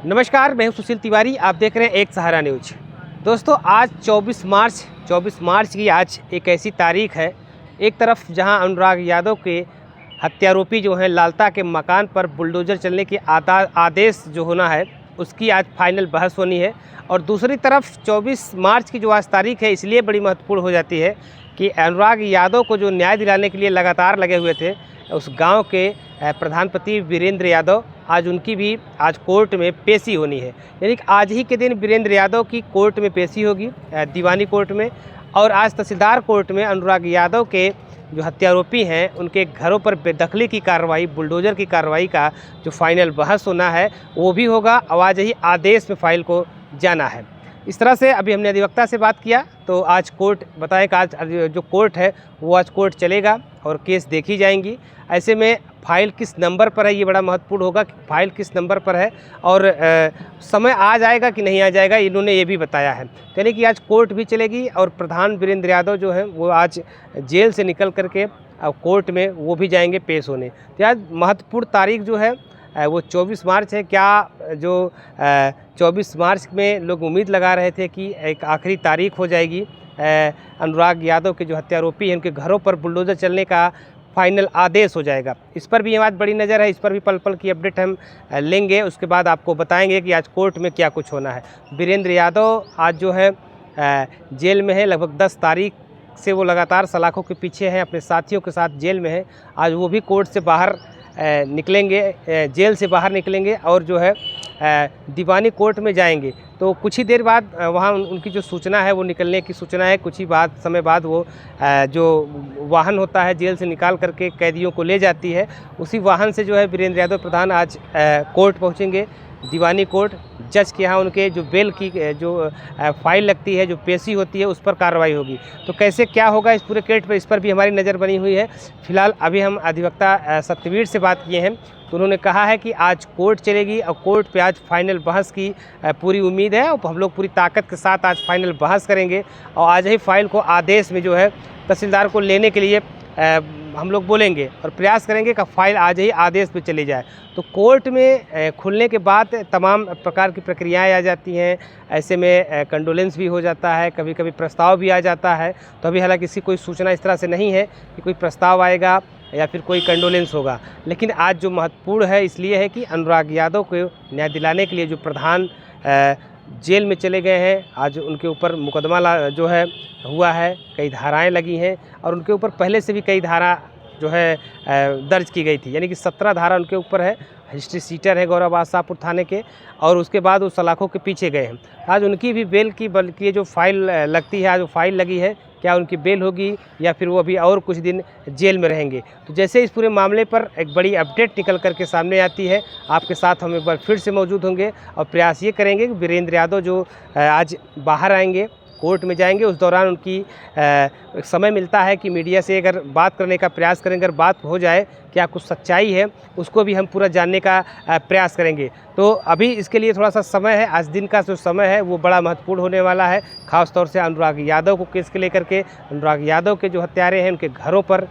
नमस्कार, मैं हूं सुशील तिवारी। आप देख रहे हैं एक सहारा न्यूज। दोस्तों, आज 24 मार्च की आज एक ऐसी तारीख है। एक तरफ जहां अनुराग यादव के हत्यारोपी जो हैं लालता के मकान पर बुलडोज़र चलने की आदेश जो होना है उसकी आज फाइनल बहस होनी है। और दूसरी तरफ 24 मार्च की जो आज तारीख है इसलिए बड़ी महत्वपूर्ण हो जाती है कि अनुराग यादव को जो न्याय दिलाने के लिए लगातार लगे हुए थे उस गांव के प्रधानपति वीरेंद्र यादव, आज उनकी भी आज कोर्ट में पेशी होनी है। यानी कि आज ही के दिन वीरेंद्र यादव की कोर्ट में पेशी होगी, दीवानी कोर्ट में। और आज तहसीलदार कोर्ट में अनुराग यादव के जो हत्यारोपी हैं उनके घरों पर बेदखली की कार्रवाई, बुलडोज़र की कार्रवाई का जो फाइनल बहस होना है वो भी होगा। आज ही आदेश में फाइल को जाना है। इस तरह से अभी हमने अधिवक्ता से बात किया तो आज कोर्ट बताएं कि आज जो कोर्ट है वो आज कोर्ट चलेगा और केस देखी जाएंगी। ऐसे में फाइल किस नंबर पर है ये बड़ा महत्वपूर्ण होगा कि फाइल किस नंबर पर है और समय आ जाएगा कि नहीं आ जाएगा, इन्होंने ये भी बताया है। यानी कि आज कोर्ट भी चलेगी और प्रधान वीरेंद्र यादव जो हैं वो आज जेल से निकल करके कोर्ट में वो भी जाएंगे पेश होने। तो आज महत्वपूर्ण तारीख जो है वो 24 मार्च है। क्या जो 24 मार्च में लोग उम्मीद लगा रहे थे कि एक आखिरी तारीख हो जाएगी, अनुराग यादव के जो हत्यारोपी हैं उनके घरों पर बुलडोज़र चलने का फाइनल आदेश हो जाएगा। इस पर भी आज बड़ी नज़र है, इस पर भी पल पल की अपडेट हम लेंगे। उसके बाद आपको बताएंगे कि आज कोर्ट में क्या कुछ होना है। वीरेंद्र यादव आज जो है जेल में है, लगभग 10 तारीख से वो लगातार सलाखों के पीछे हैं, अपने साथियों के साथ जेल में है। आज वो भी कोर्ट से बाहर निकलेंगे, जेल से बाहर निकलेंगे और जो है दीवानी कोर्ट में जाएंगे। तो कुछ ही देर बाद वहाँ उनकी जो सूचना है वो निकलने की सूचना है। कुछ ही समय बाद वो जो वाहन होता है जेल से निकाल करके कैदियों को ले जाती है, उसी वाहन से जो है वीरेंद्र यादव प्रधान आज कोर्ट पहुँचेंगे, दीवानी कोर्ट। जज के यहाँ उनके जो बेल की जो फाइल लगती है, जो पेशी होती है, उस पर कार्रवाई होगी। तो कैसे क्या होगा इस पूरे केस पर, इस पर भी हमारी नज़र बनी हुई है। फिलहाल अभी हम अधिवक्ता सत्यवीर से बात किए हैं तो उन्होंने कहा है कि आज कोर्ट चलेगी और कोर्ट पे आज फाइनल बहस की पूरी उम्मीद है और हम लोग पूरी ताकत के साथ आज फाइनल बहस करेंगे। और आज ही फाइल को आदेश में जो है तहसीलदार को लेने के लिए हम लोग बोलेंगे और प्रयास करेंगे कि फाइल आज ही आदेश पे चली जाए। तो कोर्ट में खुलने के बाद तमाम प्रकार की प्रक्रियाएं आ जाती हैं। ऐसे में कंडोलेंस भी हो जाता है, कभी कभी प्रस्ताव भी आ जाता है। तो अभी हालांकि किसी कोई सूचना इस तरह से नहीं है कि कोई प्रस्ताव आएगा या फिर कोई कंडोलेंस होगा। लेकिन आज जो महत्वपूर्ण है इसलिए है कि अनुराग यादव को न्याय दिलाने के लिए जो प्रधान जेल में चले गए हैं, आज उनके ऊपर मुकदमा जो है हुआ है, कई धाराएं लगी हैं और उनके ऊपर पहले से भी कई धारा जो है दर्ज की गई थी। यानी कि 17 धारा उनके ऊपर है। हिस्ट्री सीटर है गौरव आशापुर थाने के और उसके बाद वो सलाखों के पीछे गए हैं। आज उनकी भी बेल की बल्कि जो फाइल लगती है, आज वो फाइल लगी है, क्या उनकी बेल होगी या फिर वो अभी और कुछ दिन जेल में रहेंगे। तो जैसे इस पूरे मामले पर एक बड़ी अपडेट निकल करके सामने आती है, आपके साथ हम एक बार फिर से मौजूद होंगे और प्रयास ये करेंगे कि वीरेंद्र यादव जो आज बाहर आएंगे, कोर्ट में जाएंगे, उस दौरान उनकी समय मिलता है कि मीडिया से अगर बात करने का प्रयास करेंगे, अगर बात हो जाए क्या कुछ सच्चाई है उसको भी हम पूरा जानने का प्रयास करेंगे। तो अभी इसके लिए थोड़ा सा समय है, आज दिन का जो समय है वो बड़ा महत्वपूर्ण होने वाला है। ख़ास तौर से अनुराग यादव को केस के लेकर के, अनुराग यादव के जो हत्यारे हैं उनके घरों पर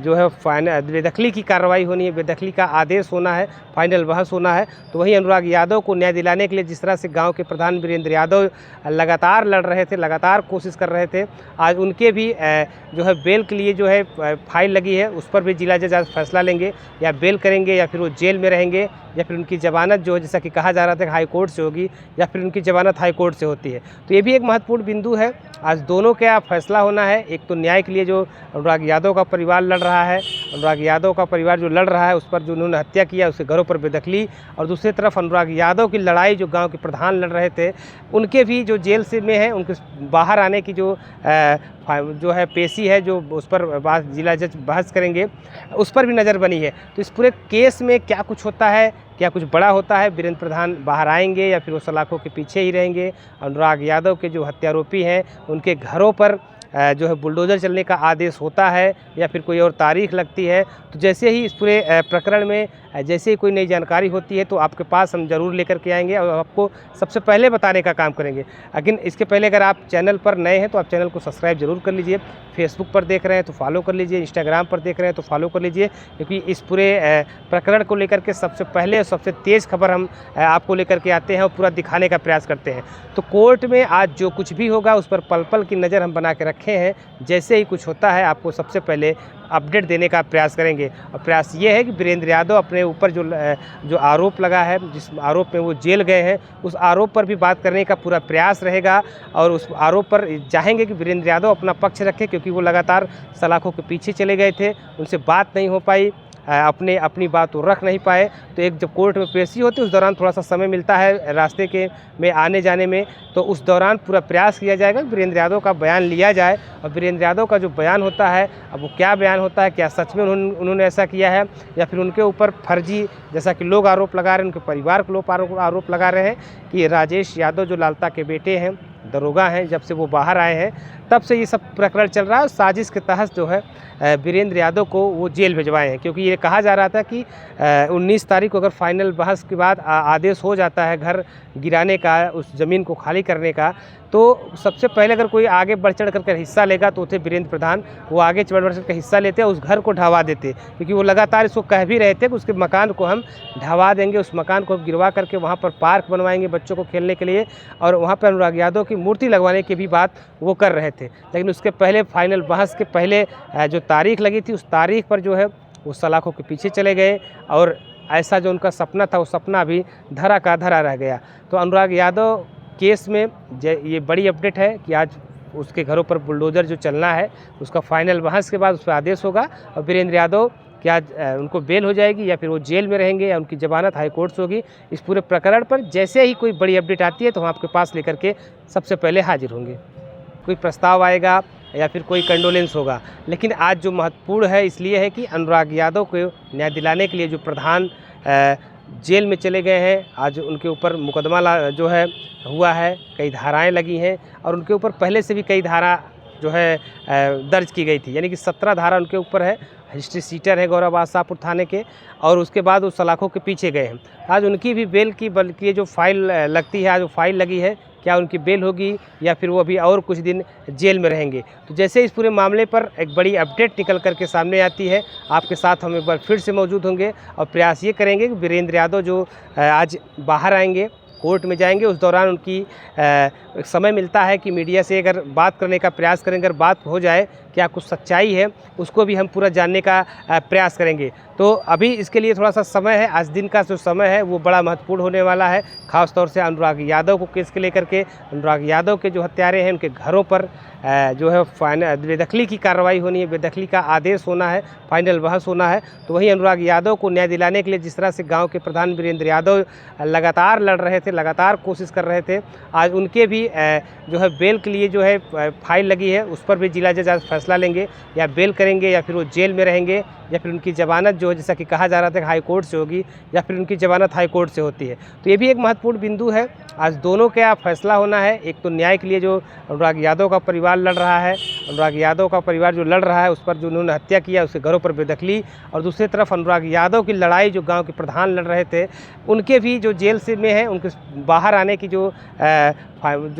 जो है बेदखली की कार्रवाई होनी है, बेदखली का आदेश होना है, फाइनल बहस होना है। तो वहीं अनुराग यादव को न्याय दिलाने के लिए जिस तरह से गांव के प्रधान वीरेंद्र यादव लगातार लड़ रहे थे, लगातार कोशिश कर रहे थे, आज उनके भी जो है बेल के लिए जो है फाइल लगी है, उस पर भी जिला जज आज फैसला लेंगे, या बेल करेंगे या फिर वो जेल में रहेंगे या फिर उनकी ज़मानत जो जैसा कि कहा जा रहा था कि हाई कोर्ट से होगी या फिर उनकी ज़मानत हाई कोर्ट से होती है। तो ये भी एक महत्वपूर्ण बिंदु है। आज दोनों का फैसला होना है। एक तो न्याय के लिए जो अनुराग यादव का परिवार लड़ रहा है, अनुराग यादव का परिवार जो लड़ रहा है उस पर जो उन्होंने हत्या किया उसके घरों पर बेदखली, और दूसरी तरफ अनुराग यादव की लड़ाई जो गांव के प्रधान लड़ रहे थे उनके भी जो जेल से में है उनके बाहर आने की जो है पेशी है, जो उस पर जिला जज बहस करेंगे, उस पर भी नज़र बनी है। तो इस पूरे केस में क्या कुछ होता है, क्या कुछ बड़ा होता है, वीरेंद्र प्रधान बाहर आएंगे या फिर वो सलाखों के पीछे ही रहेंगे, अनुराग यादव के जो हत्यारोपी हैं उनके घरों पर जो है बुलडोज़र चलने का आदेश होता है या फिर कोई और तारीख लगती है। तो जैसे ही इस पूरे प्रकरण में जैसे ही कोई नई जानकारी होती है तो आपके पास हम ज़रूर लेकर के आएंगे और आपको सबसे पहले बताने का काम करेंगे। लेकिन इसके पहले अगर आप चैनल पर नए हैं तो आप चैनल को सब्सक्राइब जरूर कर लीजिए। फेसबुक पर देख रहे हैं तो फॉलो कर लीजिए, इंस्टाग्राम पर देख रहे हैं तो फॉलो कर लीजिए, क्योंकि इस पूरे प्रकरण को लेकर के सबसे पहले और सबसे तेज़ खबर हम आपको लेकर के आते हैं और पूरा दिखाने का प्रयास करते हैं। तो कोर्ट में आज जो कुछ भी होगा उस पर पल पल की नज़र हम बना के रखे हैं। जैसे ही कुछ होता है आपको सबसे पहले अपडेट देने का प्रयास करेंगे। और प्रयास ये है कि वीरेंद्र यादव अपने ऊपर जो आरोप लगा है, जिस आरोप में वो जेल गए हैं, उस आरोप पर भी बात करने का पूरा प्रयास रहेगा और उस आरोप पर चाहेंगे कि वीरेंद्र यादव अपना पक्ष रखे, क्योंकि वो लगातार सलाखों के पीछे चले गए थे, उनसे बात नहीं हो पाई, अपनी बात वो रख नहीं पाए। तो एक जब कोर्ट में पेशी होती है उस दौरान थोड़ा सा समय मिलता है रास्ते के में आने जाने में, तो उस दौरान पूरा प्रयास किया जाएगा वीरेंद्र यादव का बयान लिया जाए। और वीरेंद्र यादव का जो बयान होता है, अब वो क्या बयान होता है, क्या सच में उन्होंने ऐसा किया है या फिर उनके ऊपर फर्जी, जैसा कि लोग आरोप लगा रहे हैं, उनके परिवार के लोग आरोप लगा रहे हैं कि राजेश यादव जो लालता के बेटे हैं, दरोगा हैं, जब से वो बाहर आए हैं तब से ये सब प्रकरण चल रहा है। और साजिश के तहत जो है वीरेंद्र यादव को वो जेल भिजवाए हैं, क्योंकि ये कहा जा रहा था कि 19 तारीख को अगर फाइनल बहस के बाद आदेश हो जाता है घर गिराने का, उस ज़मीन को खाली करने का, तो सबसे पहले अगर कोई आगे बढ़ चढ़ कर हिस्सा लेगा तो थे वीरेंद्र प्रधान। वो आगे बढ़ चढ़ कर हिस्सा लेते उस घर को ढहवा देते, क्योंकि वो लगातार इसको कह भी रहे थे कि उसके मकान को हम ढहवा देंगे, उस मकान को गिरवा करके वहाँ पर पार्क बनवाएंगे बच्चों को खेलने के लिए, और वहाँ पर अनुराग यादव की मूर्ति लगवाने की भी बात वो कर रहे थे। लेकिन उसके पहले फाइनल बहस के पहले जो तारीख लगी थी, उस तारीख पर जो है वो सलाखों के पीछे चले गए और ऐसा जो उनका सपना था वो सपना भी धरा का धरा रह गया। तो अनुराग यादव केस में ये बड़ी अपडेट है कि आज उसके घरों पर बुलडोज़र जो चलना है उसका फाइनल बहस के बाद उस पर आदेश होगा और वीरेंद्र यादव क्या उनको बेल हो जाएगी या फिर वो जेल में रहेंगे या उनकी ज़मानत हाई कोर्ट से होगी। इस पूरे प्रकरण पर जैसे ही कोई बड़ी अपडेट आती है तो हम आपके पास लेकर के सबसे पहले हाजिर होंगे। कोई प्रस्ताव आएगा या फिर कोई कंडोलेंस होगा, लेकिन आज जो महत्वपूर्ण है इसलिए है कि अनुराग यादव को न्याय दिलाने के लिए जो प्रधान जेल में चले गए हैं, आज उनके ऊपर मुकदमा जो है हुआ है, कई धाराएं लगी हैं और उनके ऊपर पहले से भी कई धारा जो है दर्ज की गई थी, यानी कि 17 धारा उनके ऊपर है। हिस्ट्री सीटर है गौरव आशापुर थाने के, और उसके बाद वो सलाखों के पीछे गए हैं। आज उनकी भी बेल की बल्कि जो फाइल लगती है, आज वो फाइल लगी है, क्या उनकी बेल होगी या फिर वो अभी और कुछ दिन जेल में रहेंगे। तो जैसे इस पूरे मामले पर एक बड़ी अपडेट निकल करके सामने आती है, आपके साथ हम एक बार फिर से मौजूद होंगे और प्रयास ये करेंगे कि वीरेंद्र यादव जो आज बाहर आएंगे, कोर्ट में जाएंगे, उस दौरान उनकी समय मिलता है कि मीडिया से अगर बात करने का प्रयास करेंगे, अगर बात हो जाए क्या कुछ सच्चाई है उसको भी हम पूरा जानने का प्रयास करेंगे। तो अभी इसके लिए थोड़ा सा समय है, आज दिन का जो समय है वो बड़ा महत्वपूर्ण होने वाला है, ख़ास तौर से अनुराग यादव को केस के लेकर के। अनुराग यादव के जो हत्यारे हैं उनके घरों पर जो है बेदखली की कार्रवाई होनी है, बेदखली का आदेश होना है, फाइनल बहस होना है। तो वहीं अनुराग यादव को न्याय दिलाने के लिए जिस तरह से गांव के प्रधान वीरेंद्र यादव लगातार लड़ रहे थे, लगातार कोशिश कर रहे थे, आज उनके भी जो है बेल के लिए जो है फाइल लगी है, उस पर भी जिला जज आज फैसला लेंगे, या बेल करेंगे या फिर वो जेल में रहेंगे या फिर उनकी ज़मानत जो है जैसा कि कहा जा रहा था हाई कोर्ट से होगी या फिर उनकी ज़मानत हाई कोर्ट से होती है। तो ये भी एक महत्वपूर्ण बिंदु है, आज दोनों का फैसला होना है। एक तो न्याय के लिए जो अनुराग यादव का परिवार लड़ रहा है, अनुराग यादव का परिवार जो लड़ रहा है उस पर जो उन्होंने हत्या किया उसके घरों पर बेदखली, और दूसरी तरफ अनुराग यादव की लड़ाई जो गांव के प्रधान लड़ रहे थे उनके भी जो जेल से में है, उनके बाहर आने की जो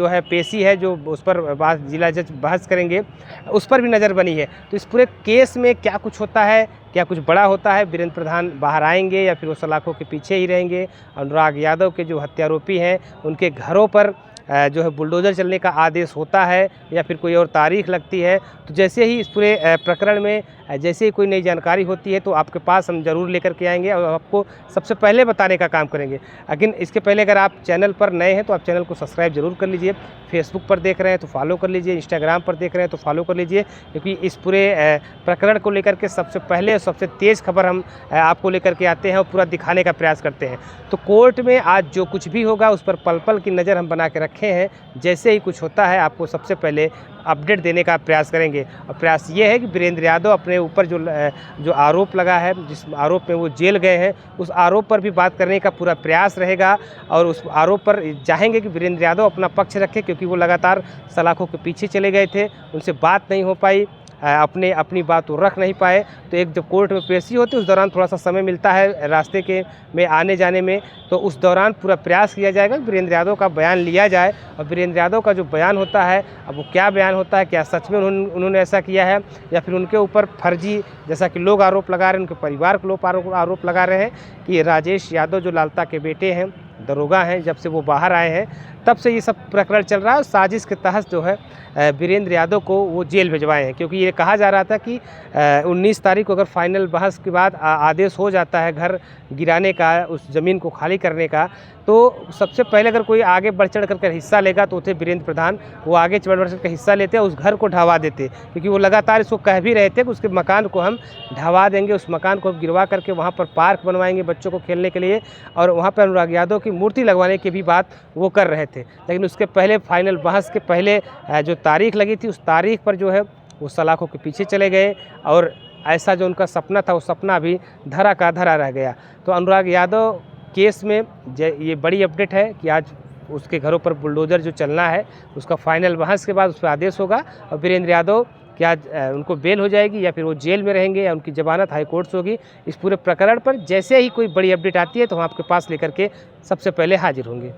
है पेशी है, जो उस पर जिला जज बहस करेंगे, उस पर भी नज़र बनी है। तो इस पूरे केस में क्या कुछ होता है, क्या कुछ बड़ा होता है, वीरेंद्र प्रधान बाहर आएंगे या फिर वो सलाखों के पीछे ही रहेंगे, अनुराग यादव के जो हत्यारोपी हैं उनके घरों पर जो है बुलडोज़र चलने का आदेश होता है या फिर कोई और तारीख लगती है। तो जैसे ही इस पूरे प्रकरण में जैसे ही कोई नई जानकारी होती है तो आपके पास हम ज़रूर लेकर के आएंगे और आपको सबसे पहले बताने का काम करेंगे। लेकिन इसके पहले अगर आप चैनल पर नए हैं तो आप चैनल को सब्सक्राइब जरूर कर लीजिए। फेसबुक पर देख रहे हैं तो फॉलो कर लीजिए, इंस्टाग्राम पर देख रहे हैं तो फॉलो कर लीजिए, क्योंकि इस पूरे प्रकरण को लेकर के सबसे पहले और सबसे तेज़ खबर हम आपको लेकर के आते हैं और पूरा दिखाने का प्रयास करते हैं। तो कोर्ट में आज जो कुछ भी होगा उस पर पल पल की नज़र हम बना के रखे हैं। जैसे ही कुछ होता है आपको सबसे पहले अपडेट देने का प्रयास करेंगे। और प्रयास ये है कि वीरेंद्र यादव अपने ऊपर जो आरोप लगा है, जिस आरोप में वो जेल गए हैं, उस आरोप पर भी बात करने का पूरा प्रयास रहेगा और उस आरोप पर चाहेंगे कि वीरेंद्र यादव अपना पक्ष रखे, क्योंकि वो लगातार सलाखों के पीछे चले गए थे, उनसे बात नहीं हो पाई, अपनी बात वो रख नहीं पाए। तो एक जब कोर्ट में पेशी होती है उस दौरान थोड़ा सा समय मिलता है रास्ते के में आने जाने में, तो उस दौरान पूरा प्रयास किया जाएगा वीरेंद्र यादव का बयान लिया जाए। और वीरेंद्र यादव का जो बयान होता है, अब वो क्या बयान होता है, क्या सच में उन्होंने ऐसा किया है या फिर उनके ऊपर फर्जी, जैसा कि लोग आरोप लगा रहे हैं, उनके परिवार के लोग आरोप लगा रहे हैं कि राजेश यादव जो लालता के बेटे हैं, दरोगा हैं, जब से वो बाहर आए हैं तब से ये सब प्रकरण चल रहा है। और साजिश के तहत जो है वीरेंद्र यादव को वो जेल भिजवाए हैं, क्योंकि ये कहा जा रहा था कि 19 तारीख को अगर फाइनल बहस के बाद आदेश हो जाता है घर गिराने का, उस ज़मीन को खाली करने का, तो सबसे पहले अगर कोई आगे बढ़ चढ़ कर हिस्सा लेगा तो थे वीरेंद्र प्रधान। वो आगे बढ़ कर हिस्सा लेते, उस घर को ढहवा देते, क्योंकि वो लगातार इसको कह भी रहे थे कि उसके मकान को हम ढहवा देंगे, उस मकान को गिरवा करके वहाँ पर पार्क बनवाएंगे बच्चों को खेलने के लिए, और वहाँ पर अनुराग यादव की मूर्ति लगवाने की भी बात वो कर रहे थे। लेकिन उसके पहले फाइनल बहस के पहले जो तारीख लगी थी, उस तारीख पर जो है वो सलाखों के पीछे चले गए, और ऐसा जो उनका सपना था वो सपना अभी धरा का धरा रह गया। तो अनुराग यादव केस में ये बड़ी अपडेट है कि आज उसके घरों पर बुलडोज़र जो चलना है उसका फाइनल बहस के बाद उस पर आदेश होगा, और वीरेंद्र यादव क्या उनको बेल हो जाएगी या फिर वो जेल में रहेंगे या उनकी ज़मानत हाई कोर्ट से होगी। इस पूरे प्रकरण पर जैसे ही कोई बड़ी अपडेट आती है तो हम आपके पास लेकर के सबसे पहले हाजिर होंगे।